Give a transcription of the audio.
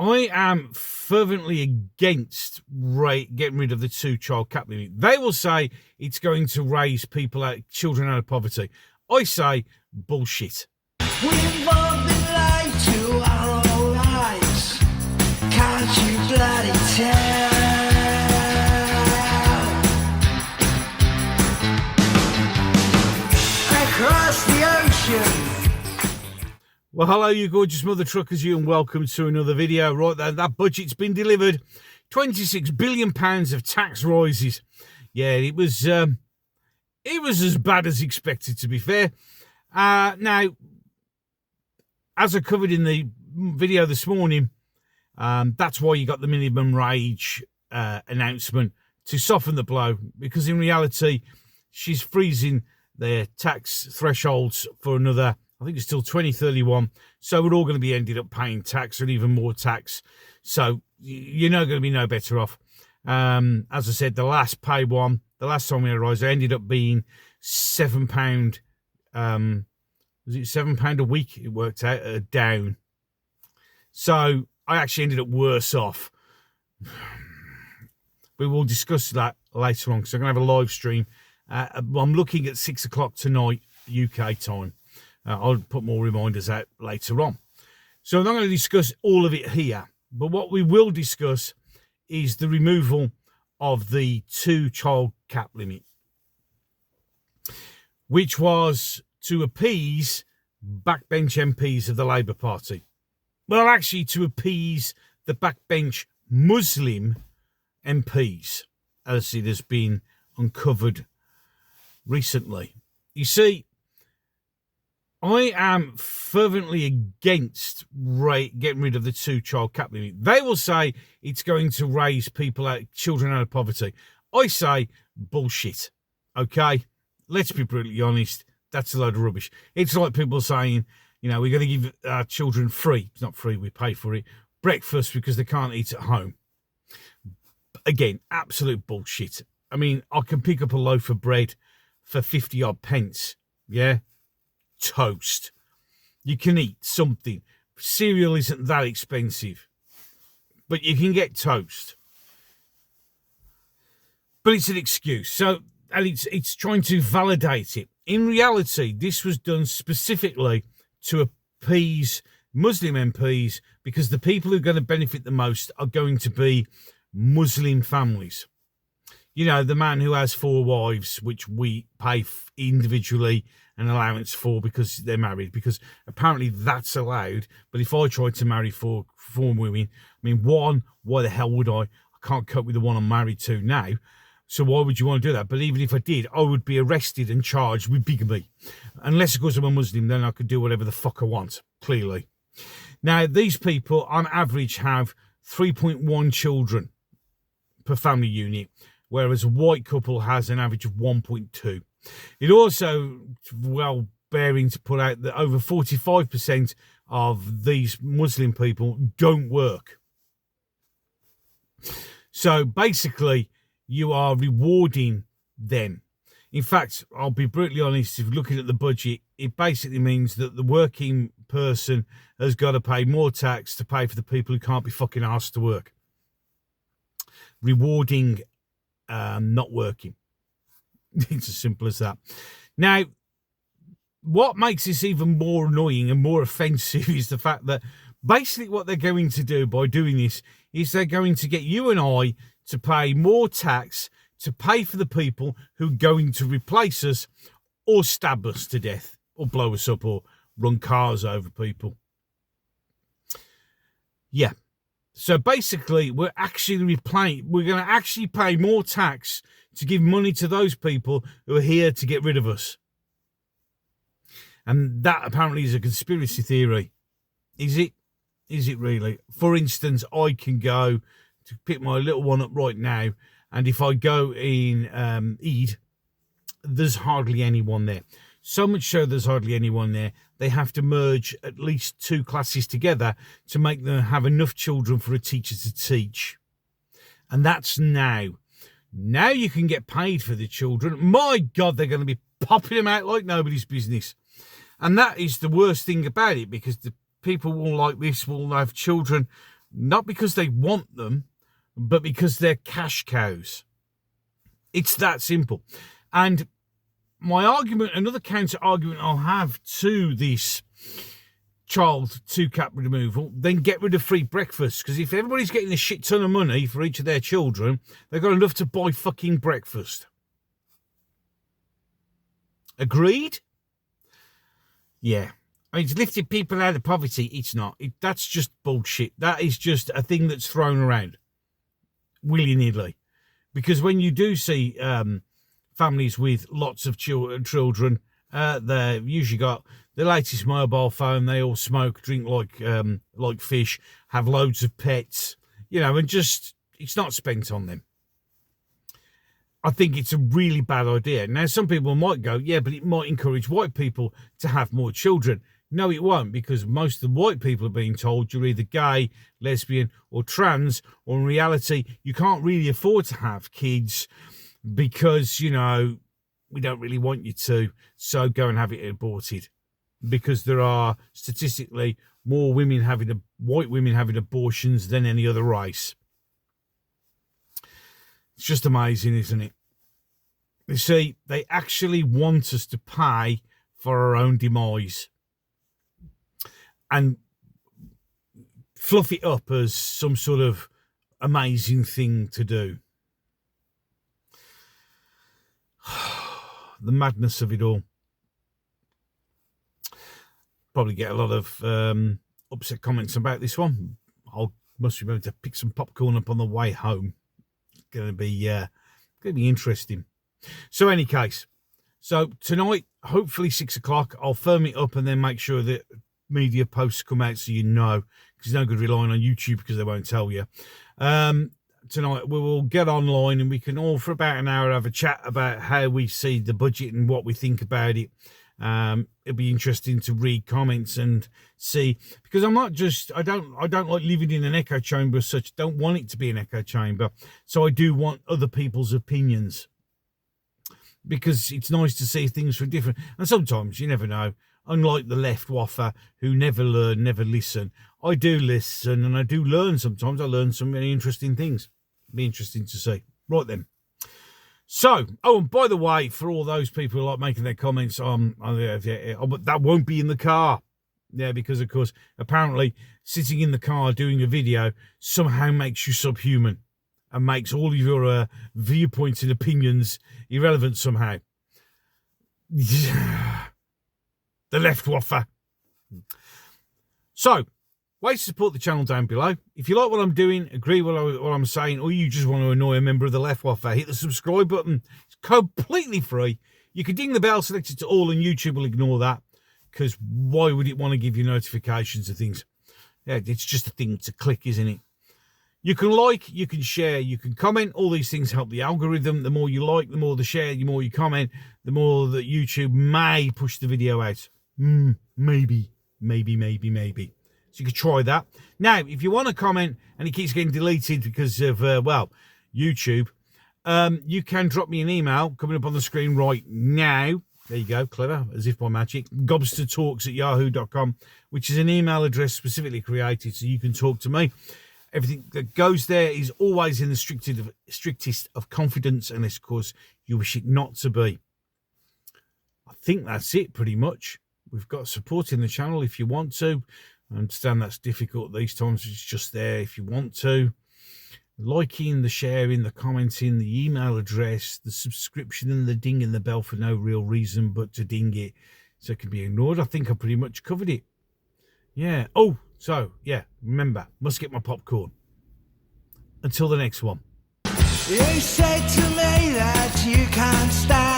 I am fervently against getting rid of the 2-child cap limit. They will say it's going to raise children out of poverty. I say bullshit. We've all been lied to our whole lives. Can't you bloody tell? Across the ocean. Well, hello, you gorgeous mother truckers, and welcome to another video. Right there, that budget's been delivered. £26 billion of tax rises. Yeah, it was as bad as expected, to be fair. Now, as I covered in the video this morning, that's why you got the minimum wage announcement to soften the blow, because in reality, she's freezing their tax thresholds for another, I think it's till 2031. So we're all going to be ended up paying tax and even more tax. So you're not going to be no better off. As I said, the last pay one, the last time we had a rise, it ended up being £7. Was it £7 a week? It worked out down. So I actually ended up worse off. We will discuss that later on because I'm going to have a live stream. I'm looking at 6 o'clock tonight, UK time. I'll put more reminders out later on. So I'm not going to discuss all of it here. But what we will discuss is the removal of the 2-child cap limit, which was to appease backbench MPs of the Labour Party. Well, actually to appease the backbench Muslim MPs, as it has been uncovered recently. You see, I am fervently against getting rid of the 2-child cap limit. They will say it's going to raise children out of poverty. I say bullshit. Okay? Let's be brutally honest. That's a load of rubbish. It's like people saying, we're going to give our children free. It's not free, we pay for it. Breakfast because they can't eat at home. Again, absolute bullshit. I mean, I can pick up a loaf of bread for 50 odd pence. Yeah? Toast. You can eat something. Cereal isn't that expensive. But you can get toast. But it's an excuse. And it's trying to validate it. In reality, this was done specifically to appease Muslim MPs because the people who are going to benefit the most are going to be Muslim families. The man who has 4 wives, which we pay individually an allowance for because they're married, because apparently that's allowed. But if I tried to marry 4 women, one, why the hell would I? I can't cope with the one I'm married to now. So why would you want to do that? But even if I did, I would be arrested and charged with bigamy. Unless, of course, I'm a Muslim, then I could do whatever the fuck I want, clearly. Now, these people, on average, have 3.1 children per family unit, whereas a white couple has an average of 1.2. It also, bearing to put out that over 45% of these Muslim people don't work. So basically, you are rewarding them. In fact, I'll be brutally honest, if looking at the budget, it basically means that the working person has got to pay more tax to pay for the people who can't be fucking asked to work. Rewarding not working. It's as simple as that. Now, what makes this even more annoying and more offensive is the fact that basically what they're going to do by doing this is they're going to get you and I to pay more tax to pay for the people who are going to replace us or stab us to death or blow us up or run cars over people. Yeah. So basically, we're going to actually pay more tax to give money to those people who are here to get rid of us. And that apparently is a conspiracy theory. Is it? Is it really? For instance, I can go to pick my little one up right now, and if I go in Eid, there's hardly anyone there. So much so there's hardly anyone there. They have to merge at least 2 classes together to make them have enough children for a teacher to teach. And that's now. Now you can get paid for the children. My God, they're going to be popping them out like nobody's business. And that is the worst thing about it, because the people will like this will have children Not because they want them, but because they're cash cows. It's that simple. And my argument, another counter argument I'll have to this child 2-cap removal, then get rid of free breakfast. Because if everybody's getting a shit ton of money for each of their children, they've got enough to buy fucking breakfast. Agreed? Yeah. I mean, it's lifted people out of poverty. It's not. That's just bullshit. That is just a thing that's thrown around willy-nilly. Because when you do see families with lots of children, they've usually got the latest mobile phone. They all smoke, drink like fish, have loads of pets, and just it's not spent on them. I think it's a really bad idea. Now, some people might go, yeah, but it might encourage white people to have more children. No, it won't, because most of the white people are being told you're either gay, lesbian, or trans, or in reality, you can't really afford to have kids because, we don't really want you to, so go and have it aborted. Because there are statistically more white women having abortions than any other race. It's just amazing, isn't it? You see, they actually want us to pay for our own demise and fluff it up as some sort of amazing thing to do. The madness of it all. Probably get a lot of upset comments about this one. Must remember to pick some popcorn up on the way home. It's going to be interesting. So, any case, tonight, hopefully 6 o'clock, I'll firm it up and then make sure that media posts come out so because it's no good relying on YouTube because they won't tell you. Tonight we will get online and we can all for about an hour have a chat about how we see the budget and what we think about it. It'll be interesting to read comments and see, because I don't like living in an echo chamber as such. Don't want it to be an echo chamber. So I do want other people's opinions, because it's nice to see things from different, and sometimes you never know. Unlike the left waffer who never learn, never listen, I do listen and I do learn sometimes. I learn some really interesting things. Be interesting to see. Right then. So, and by the way, for all those people who like making their comments on but that won't be in the car. Yeah, because of course, apparently sitting in the car doing a video somehow makes you subhuman and makes all of your viewpoints and opinions irrelevant somehow. The left waffer. So, ways to support the channel down below. If you like what I'm doing, agree with what I'm saying, or you just want to annoy a member of the left waffer, hit the subscribe button. It's completely free. You can ding the bell, select it to all, and YouTube will ignore that, because why would it want to give you notifications of things? Yeah, it's just a thing to click, isn't it? You can like, you can share, you can comment. All these things help the algorithm. The more you like, the more the share, the more you comment, the more that YouTube may push the video out. Maybe. So you could try that. Now, if you want to comment and it keeps getting deleted because of, YouTube, you can drop me an email coming up on the screen right now. There you go, clever, as if by magic. gobstertalks@yahoo.com, which is an email address specifically created so you can talk to me. Everything that goes there is always in the strictest of confidence, unless, of course, you wish it not to be. I think that's it, pretty much. We've got support in the channel if you want to. I understand that's difficult these times. It's just there if you want to. Liking, the sharing, the commenting, the email address, the subscription, and the dinging the bell for no real reason but to ding it so it can be ignored. I think I pretty much covered it. Yeah. Oh, so, yeah, remember, must get my popcorn. Until the next one. You said to me that you can't stand